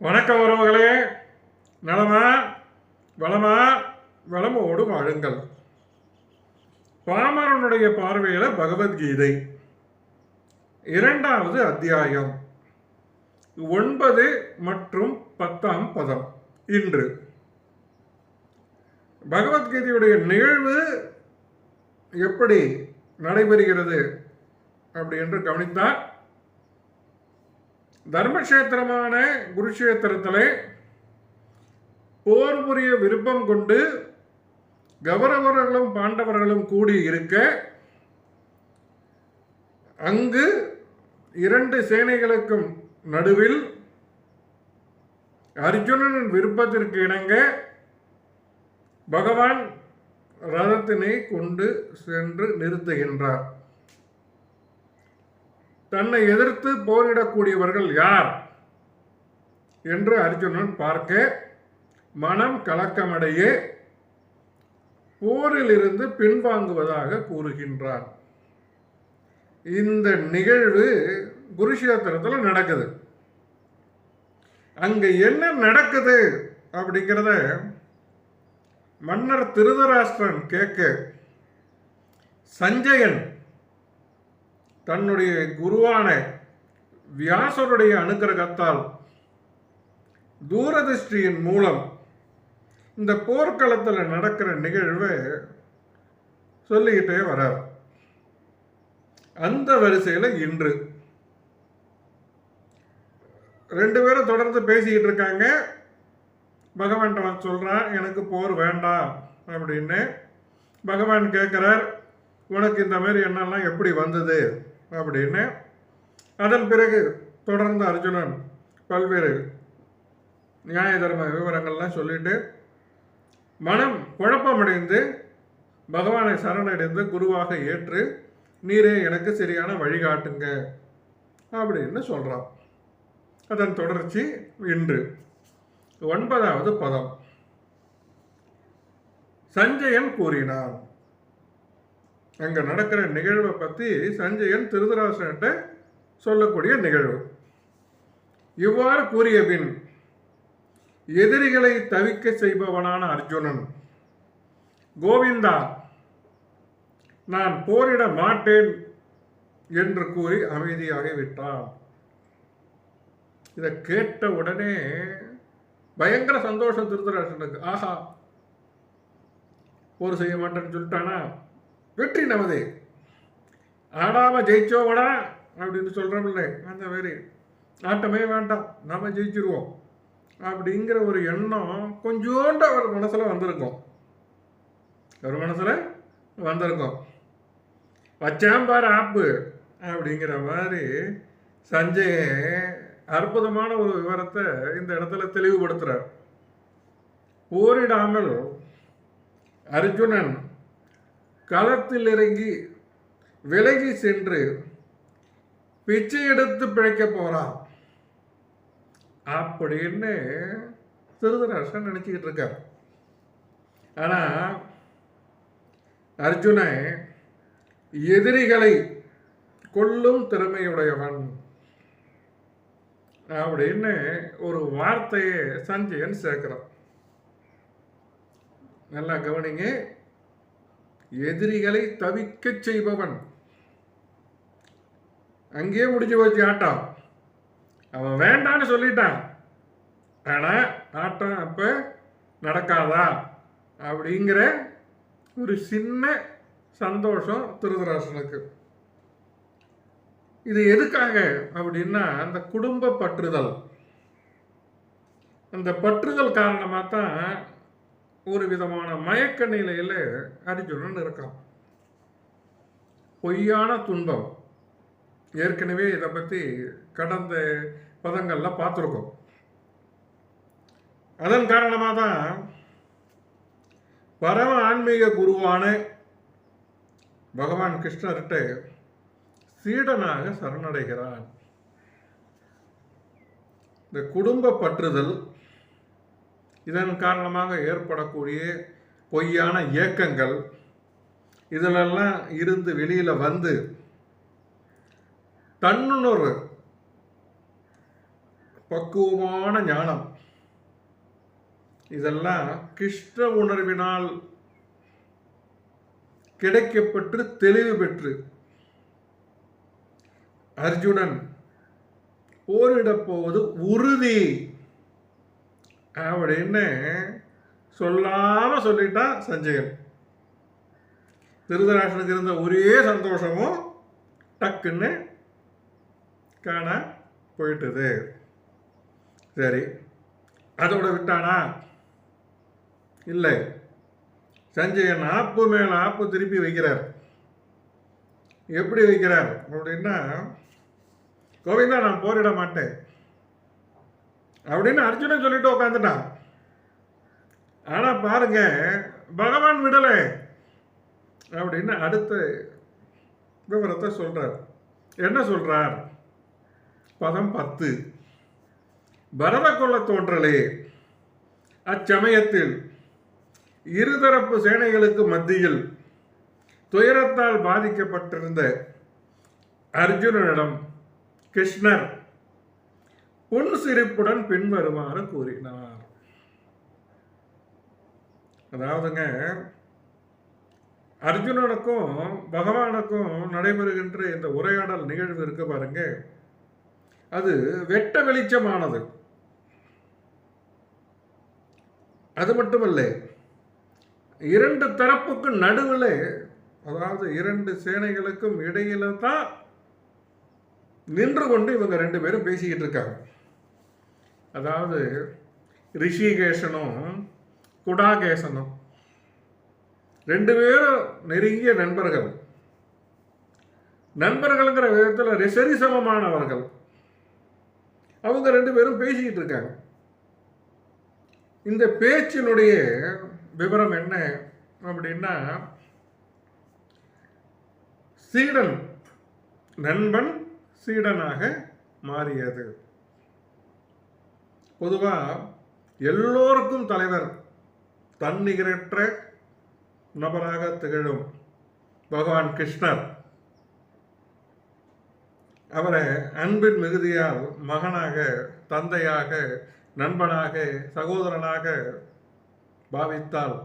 வணக்கம் உறவுகளே. நலமா வளமா வளமோடு வாழுங்கள். பாமரனுடைய பார்வையில பகவத்கீதை 2வது அத்தியாயம் 9 மற்றும் 10ஆம் பதம். இன்று பகவத்கீதையுடைய நிகழ்வு எப்படி நடைபெறுகிறது அப்படி என்று கவனித்தால், தர்மக்ஷேத்திரமான குருக்ஷேத்திரத்திலே போர் புரிய விருப்பம் கொண்டு கௌரவர்களும் பாண்டவர்களும் கூடி இருக்க, அங்கு 2 சேனைகளுக்கும் நடுவில் அர்ஜுனனின் விருப்பத்திற்கு இணங்க பகவான் ரதத்தினை கொண்டு சென்று நிறுத்துகின்றார். தன்னை எதிர்த்து போரிடக்கூடியவர்கள் யார் என்று அர்ஜுனன் பார்க்க மனம் கலக்கமடைய போரில் இருந்து பின்வாங்குவதாக கூறுகின்றார். இந்த நிகழ்வு குருக்ஷேத்திரத்தில் நடக்குது. அங்க என்ன நடக்குது அப்படிங்கிறத மன்னர் திருதராஷ்டிரன் கேட்க, சஞ்சயன் தன்னுடைய குருவான வியாசருடைய அனுகிரகத்தால் தூரதிருஷ்டியின் மூலம் இந்த போர்க்களத்தில் நடக்கிற நிகழ்வை சொல்லிக்கிட்டே வரார். அந்த வரிசையில் இன்று 2 பேரும் தொடர்ந்து பேசிக்கிட்டு இருக்காங்க. பகவான் சொல்றார், எனக்கு போர் வேண்டாம் அப்படின்னு. பகவான் கேட்கிறார், உனக்கு இந்த மாதிரி எண்ணெல்லாம் எப்படி வந்தது அப்படின்னு. அதன் பிறகு தொடர்ந்து அர்ஜுனன் பல்வேறு நியாய தர்ம விவரங்கள்லாம் சொல்லிட்டு மனம் குழப்பமடைந்து பகவானை சரணடைந்து குருவாக ஏற்று, நீரே எனக்கு சரியான வழிகாட்டுங்க அப்படின்னு சொல்றான். அதன் தொடர்ச்சி இன்று 9வது பதம். சஞ்சயன் கூறினான். அங்க நடக்கிற நிகழ்வை பத்தி சஞ்சயன் திருதராஷ்டிரன்கிட்ட சொல்லக்கூடிய நிகழ்வு. இவ்வாறு கூறிய பின் எதிரிகளை தவிக்க செய்பவனான அர்ஜுனன், கோவிந்தா, நான் போரிட மாட்டேன் என்று கூறி அமைதியாகி விட்டான். இதை கேட்ட உடனே பயங்கர சந்தோஷம் திருதராஷ்டிரனுக்கு. ஆஹா, போர் செய்ய மாட்டேன்னு சொல்லிட்டானா, வெற்றி நமது, ஆடாம ஜெயிச்சோவடா அப்படின்னு சொல்றோம்ல, அந்த மாதிரி ஆட்டமே வேண்டாம், நாம ஜெயிச்சிருவோம் அப்படிங்கிற ஒரு எண்ணம் கொஞ்சோண்டு அவர் மனசுல வந்திருக்கும். வச்சாம்பார் ஆப்பு அப்படிங்கிற மாதிரி சஞ்சய் அற்புதமான ஒரு விவரத்தை இந்த இடத்துல தெளிவுபடுத்துறார். போரிடாமல் அர்ஜுனன் களத்தில் இறங்கி விலகி சென்று பிச்சை எடுத்து பிழைக்க போறான் அப்படின்னு திருதராஷ்டிரன் நினைச்சுக்கிட்டு இருக்கார். ஆனா அர்ஜுனன் எதிரிகளை கொல்லும் திறமையுடையவன் அப்படின்னு ஒரு வார்த்தையை சஞ்சயன் சேர்க்கிறான். நல்லா கவனிங்க. எதிரிகளை தவிக்க செய்பவன். அங்கேயே முடிஞ்சு போச்சு ஆட்டம். அவன் வேண்டான்னு சொல்லிட்டான், ஆனா ஆட்டம் அப்ப நடக்காதா அப்படிங்கிற ஒரு சின்ன சந்தோஷம் திருதராஷ்டிரனுக்கு. இது எதுக்காக அப்படின்னா, அந்த குடும்ப பற்றுதல். அந்த பற்றுதல் காரணமாக தான் ஒரு விதமான மயக்க நிலையில் அர்ஜுனன் இருக்கான். பொய்யான துன்பம். ஏற்கனவே இதை பற்றி கடந்த பதங்களில் பார்த்துருக்கோம். அதன் காரணமாக தான் பரம ஆன்மீக குருவான பகவான் கிருஷ்ணர்கிட்ட சீடனாக சரணடைகிறான். இந்த குடும்ப பற்றுதல், இதன் காரணமாக ஏற்படக்கூடிய பொய்யான இயக்கங்கள், இதிலெல்லாம் இருந்து வெளியில் வந்து தன்னுணர்வு பக்குவமான ஞானம், இதெல்லாம் கிருஷ்ண உணர்வினால் கிடைக்கப்பெற்று தெளிவு பெற்று அர்ஜுனன் போரிடப் போவது உறுதி அப்படின்னு சொல்லாம சொல்லிட்டான் சஞ்சயன். திருதராஷ்டிரனுக்கு இருந்த ஒரே சந்தோஷமும் டக்குன்னு காண போயிட்டது. சரி, அதோட விட்டானா? இல்லை, சஞ்சயன் ஆப்பு மேல ஆப்பு திருப்பி வைக்கிறார். எப்படி வைக்கிறார் அப்படின்னா, கோவிந்தா நான் போரிட மாட்டேன் அப்படின்னு அர்ஜுனன் சொல்லிட்டு உட்காந்துட்டான். ஆனா பாருங்க, பகவான் விடலை அப்படின்னு அடுத்த விவரத்தை சொல்றார். என்ன சொல்றார்? பதம் 10. பரத கொள்ள தோன்றலே அச்சமயத்தில் இருதரப்பு சேனைகளுக்கு மத்தியில் துயரத்தால் பாதிக்கப்பட்டிருந்த அர்ஜுனனிடம் கிருஷ்ணர் புன்சிரிப்புடன் பின்வருமாறு கூறினார். அதாவதுங்க, அர்ஜுனனுக்கும் பகவானுக்கும் நடைபெறுகின்ற இந்த உரையாடல் நிகழ்வு இருக்கு பாருங்க, அது வெட்ட வெளிச்சமானது. அது மட்டுமல்ல, இரண்டு தரப்புக்கு நடுவில், அதாவது இரண்டு சேனைகளுக்கும் இடையில தான் நின்று கொண்டு இவங்க ரெண்டு பேரும் பேசிக்கிட்டு இருக்காங்க. அதாவது ரிஷிகேஷனும் குடாகேசனும் ரெண்டு பேரும் நெருங்கிய நண்பர்கள். நண்பர்கள்ங்கிற விதத்தில் சரிசமமானவர்கள். அவங்க ரெண்டு பேரும் பேசிக்கிட்டு இருக்காங்க. இந்த பேச்சினுடைய விவரம் என்ன அப்படின்னா, சீடன் நண்பன் சீடனாக மாறியது. பொதுவா எல்லோருக்கும் தலைவர், தன்னிகரற்ற நபராக திகழும் பகவான் கிருஷ்ணர். அவரை அன்பின் மிகுதியால் மகனாக, தந்தையாக, நண்பனாக, சகோதரனாக பாவித்தால்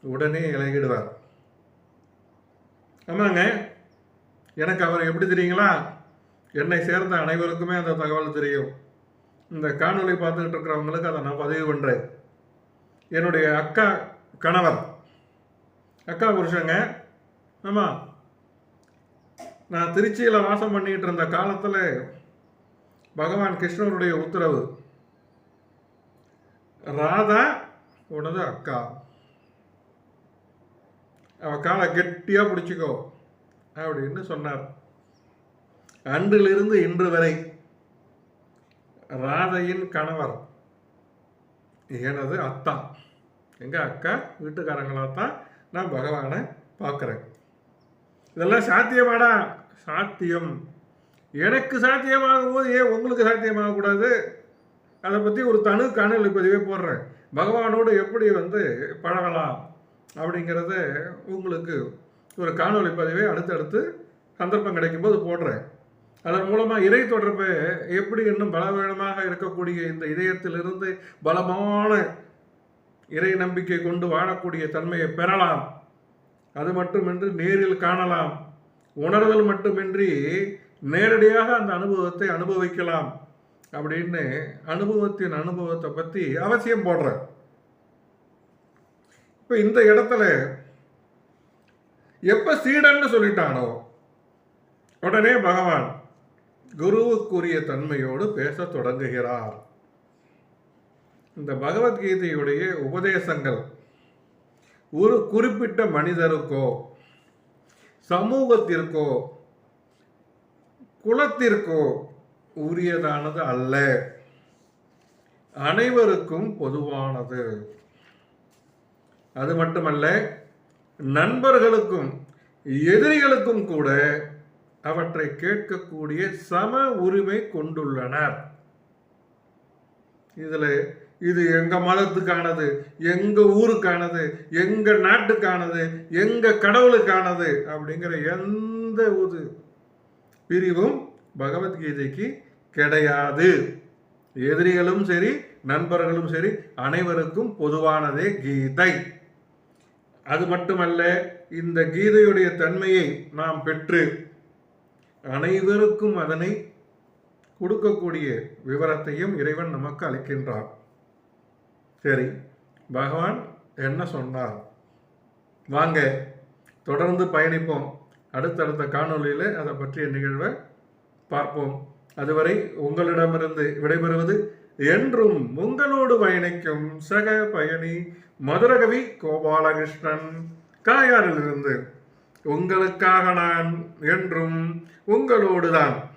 உடனே இலகிடுவார். ஆமாங்க, எனக்கு அவர் எப்படி தெரியுங்களா? என்னை சேர்ந்த அனைவருக்குமே அந்த தகவல் தெரியும். இந்த காணொலி பார்த்துக்கிட்டு இருக்கிறவங்களுக்கு அதை நான் பதிவு பண்ணுறேன். என்னுடைய அக்கா கணவர், அக்கா புருஷங்க. ஆமாம், நான் திருச்சியில் வாசம் பண்ணிகிட்டு இருந்த காலத்தில் பகவான் கிருஷ்ணருடைய உத்தரவு, ராதா உனது அக்கா, அவ காலை கெட்டியா பிடிச்சிக்கோ அப்படின்னு சொன்னார். அன்றிலிருந்து இன்று வரை ராதையின் கணவர் எனது அத்தா, எங்க அக்கா வீட்டுக்காரங்களாத்தான் நான் பகவானை பார்க்குறேன். இதெல்லாம் சாத்தியமாடா? சாத்தியம். எனக்கு சாத்தியமாகும் போது ஏன் உங்களுக்கு சாத்தியமாகக்கூடாது? அதை பற்றி ஒரு தனி காணொலி பதிவே போடுறேன். பகவானோடு எப்படி பழகலாம் அப்படிங்கிறத உங்களுக்கு ஒரு காணொலி பதிவே அடுத்தடுத்து சந்தர்ப்பம் கிடைக்கும்போது போடுறேன். அதன் மூலமாக இறை தொடர்பு எப்படி இன்னும் பலவீனமாக இருக்கக்கூடிய இந்த இதயத்திலிருந்து பலமான இறை நம்பிக்கை கொண்டு வாழக்கூடிய தன்மையை பெறலாம். அது மட்டுமின்றி நேரில் காணலாம். உணர்தல் மட்டுமின்றி நேரடியாக அந்த அனுபவத்தை அனுபவிக்கலாம் அப்படின்னு அனுபவத்தின் அனுபவத்தை பற்றி அவசியம் போடுறேன். இப்போ இந்த இடத்துல எப்ப சீடன்னு சொல்லிட்டானோ உடனே பகவான் குருவுக்குரிய தன்மையோடு பேச தொடங்குகிறார். இந்த பகவத்கீதையுடைய உபதேசங்கள் ஒரு குறிப்பிட்ட மனிதருக்கோ, சமூகத்திற்கோ, குலத்திற்கோ உரியதானது அல்ல, அனைவருக்கும் பொதுவானது. அது மட்டுமல்ல, நண்பர்களுக்கும் எதிரிகளுக்கும் கூட அவற்றை கேட்கக்கூடிய சம உரிமை கொண்டுள்ளனர். இது எங்க மதத்துக்கானது, எங்க ஊருக்கானது, எங்க நாட்டுக்கானது, எங்க கடவுளுக்கானது அப்படிங்கிற எந்த ஒரு பிரிவும் பகவத்கீதைக்கு கிடையாது. எதிரிகளும் சரி, நண்பர்களும் சரி, அனைவருக்கும் பொதுவானதே கீதை. அது மட்டுமல்ல, இந்த கீதையுடைய தன்மையை நாம் பெற்று அனைவருக்கும் அதனை கொடுக்கக்கூடிய விவரத்தையும் இறைவன் நமக்கு அளிக்கின்றார். சரி, பகவான் என்ன சொன்னார்? வாங்க தொடர்ந்து பயணிப்போம். அடுத்தடுத்த காணொளியில் அதை பற்றிய நிகழ்வை பார்ப்போம். அதுவரை உங்களிடமிருந்து விடைபெறுவது என்றும் உங்களோடு பயணிக்கும் சக பயணி மதுரகவி கோபாலகிருஷ்ணன், காயாரிலிருந்து. உங்களுக்காக நான் என்றும் உங்களோடு தான்.